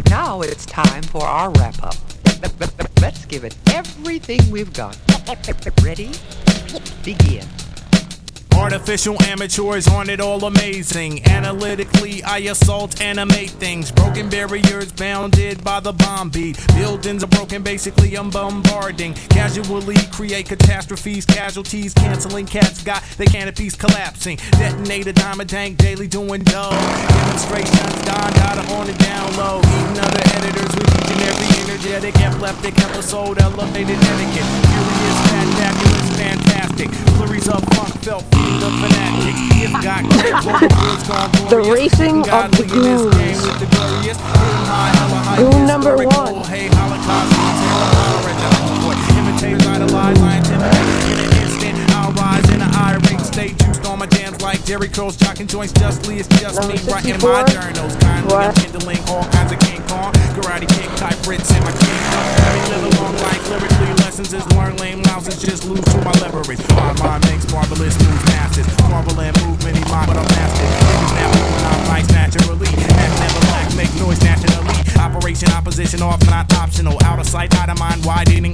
Now it's time for our wrap-up. Let's give it everything we've got. Ready? Begin. Artificial amateurs aren't it all amazing? Analytically I assault, animate things. Broken barriers bounded by the bomb beat. Buildings are broken, basically I'm bombarding. Casually create catastrophes, casualties, canceling cats got their canopies collapsing. Detonate a diamond tank daily doing dough. Demonstrations Don Dada on the down low. Eating other editors with each and every energetic, epileptic episode, elevated etiquette. Furious, fantabulous, fantastic. Flurries of funk felt the fanatic. If got the racing of the goons. Goon number one. Hey, Holocaust, imitate, idolize, I intimidate in an instant. I'll rise in an irate state. Juiced on my jams like Jerry Curls, jocking joints justly. It's just me writing my journals. Kindly I'm kindling all kinds of King Kong. Karate kick type Brits in my kingdom. Live a long life, lyrically lessons is learn lame louses. Just lose to my leverage. My mind makes marvelous moves, masses. Marvel and move many mind, but I'm mastered. Niggas now when I'm nice naturally. Act never lack, make noise nationally. Operation opposition. position off, not optional. Out of sight, out of mind, widening.